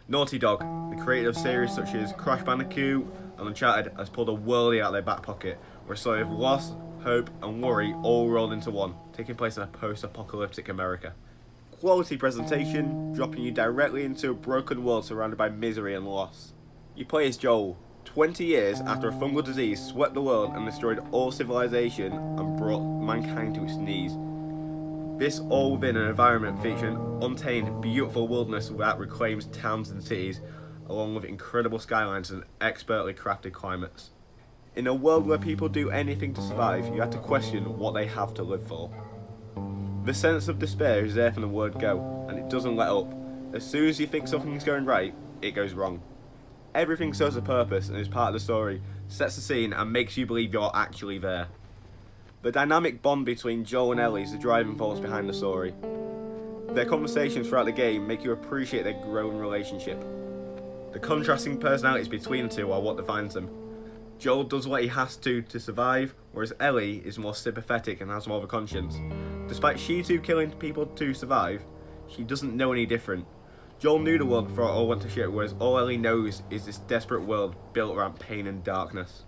Naughty Dog, the creator of series such as Crash Bandicoot and Uncharted, has pulled a worldie out of their back pocket, where a story of loss, hope and worry all rolled into one, taking place in a post-apocalyptic America. Quality presentation, dropping you directly into a broken world surrounded by misery and loss. You play as Joel, 20 years after a fungal disease swept the world and destroyed all civilization and brought mankind to its knees. This all within an environment featuring untamed, beautiful wilderness that reclaims towns and cities, along with incredible skylines and expertly crafted climates. In a world where people do anything to survive, you have to question what they have to live for. The sense of despair is there from the word go, and it doesn't let up. As soon as you think something's going right, it goes wrong. Everything serves a purpose and is part of the story, sets the scene and makes you believe you're actually there. The dynamic bond between Joel and Ellie is the driving force behind the story. Their conversations throughout the game make you appreciate their growing relationship. The contrasting personalities between the two are what defines them. Joel does what he has to survive, whereas Ellie is more sympathetic and has more of a conscience. Despite she too killing people to survive, she doesn't know any different. Joel knew the world before it all went to shit, whereas all Ellie knows is this desperate world built around pain and darkness.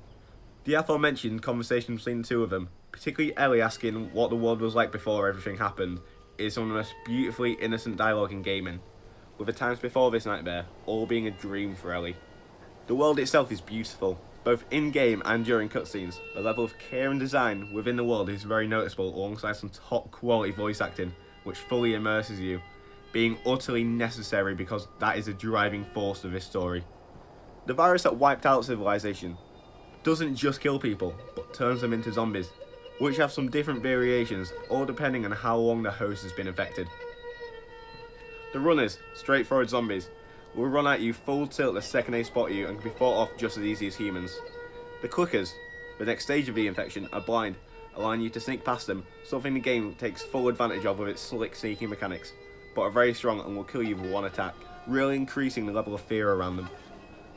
The aforementioned conversation between the two of them, particularly Ellie asking what the world was like before everything happened, is some of the most beautifully innocent dialogue in gaming, with the times before this nightmare all being a dream for Ellie. The world itself is beautiful, both in-game and during cutscenes. The level of care and design within the world is very noticeable, alongside some top quality voice acting, which fully immerses you, being utterly necessary because that is the driving force of this story. The virus that wiped out civilization doesn't just kill people, but turns them into zombies, which have some different variations, all depending on how long the host has been infected. The runners, straightforward zombies, will run at you full tilt the second they spot you and can be fought off just as easy as humans. The clickers, the next stage of the infection, are blind, allowing you to sneak past them, something the game takes full advantage of with its slick sneaking mechanics, but are very strong and will kill you with one attack, really increasing the level of fear around them.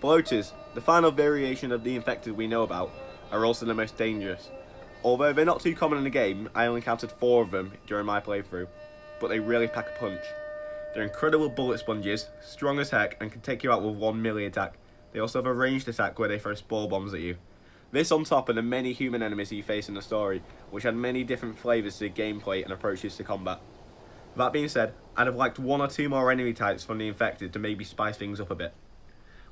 Bloaters, the final variation of the infected we know about, are also the most dangerous. Although they're not too common in the game, I only encountered 4 of them during my playthrough, but they really pack a punch. They're incredible bullet sponges, strong as heck, and can take you out with 1 melee attack. They also have a ranged attack where they throw spore bombs at you. This on top of the many human enemies you face in the story, which add many different flavours to the gameplay and approaches to combat. That being said, I'd have liked 1 or 2 more enemy types from the infected to maybe spice things up a bit.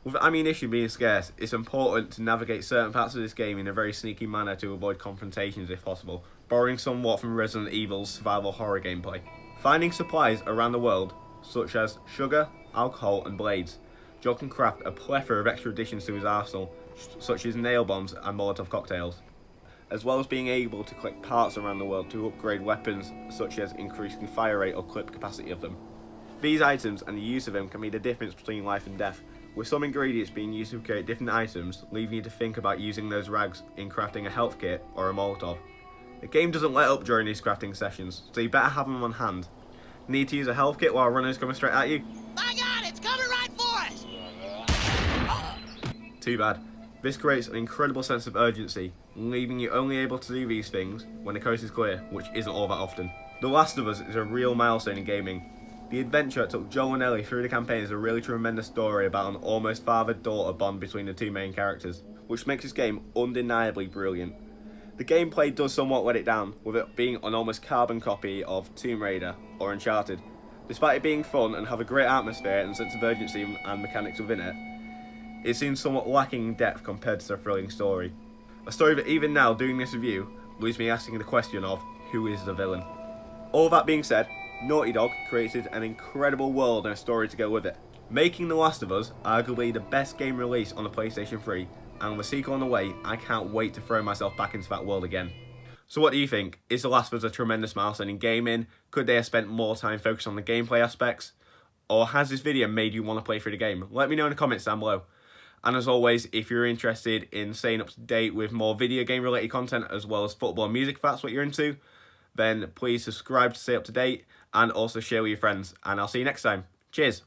With ammunition being scarce, it's important to navigate certain parts of this game in a very sneaky manner to avoid confrontations if possible, borrowing somewhat from Resident Evil's survival horror gameplay. Finding supplies around the world, such as sugar, alcohol and blades, Joel can craft a plethora of extra additions to his arsenal, such as nail bombs and Molotov cocktails, as well as being able to collect parts around the world to upgrade weapons, such as increasing fire rate or clip capacity of them. These items and the use of them can be the difference between life and death, with some ingredients being used to create different items, leaving you to think about using those rags in crafting a health kit or a Molotov. The game doesn't let up during these crafting sessions, so you better have them on hand. Need to use a health kit while runners coming straight at you? My God, it's coming right for us! Too bad. This creates an incredible sense of urgency, leaving you only able to do these things when the coast is clear, which isn't all that often. The Last of Us is a real milestone in gaming. The adventure that took Joel and Ellie through the campaign is a really tremendous story about an almost father-daughter bond between the two main characters, which makes this game undeniably brilliant. The gameplay does somewhat let it down, with it being an almost carbon copy of Tomb Raider or Uncharted. Despite it being fun and have a great atmosphere and sense of urgency and mechanics within it, it seems somewhat lacking in depth compared to the thrilling story. A story that even now, doing this review, leaves me asking the question of, who is the villain? All that being said, Naughty Dog created an incredible world and a story to go with it, making The Last of Us arguably the best game released on the PlayStation 3, and with a sequel on the way, I can't wait to throw myself back into that world again. So what do you think? Is The Last of Us a tremendous milestone in gaming? Could they have spent more time focused on the gameplay aspects? Or has this video made you want to play through the game? Let me know in the comments down below. And as always, if you're interested in staying up to date with more video game related content as well as football and music, if that's what you're into, then please subscribe to stay up to date and also share with your friends. And I'll see you next time. Cheers!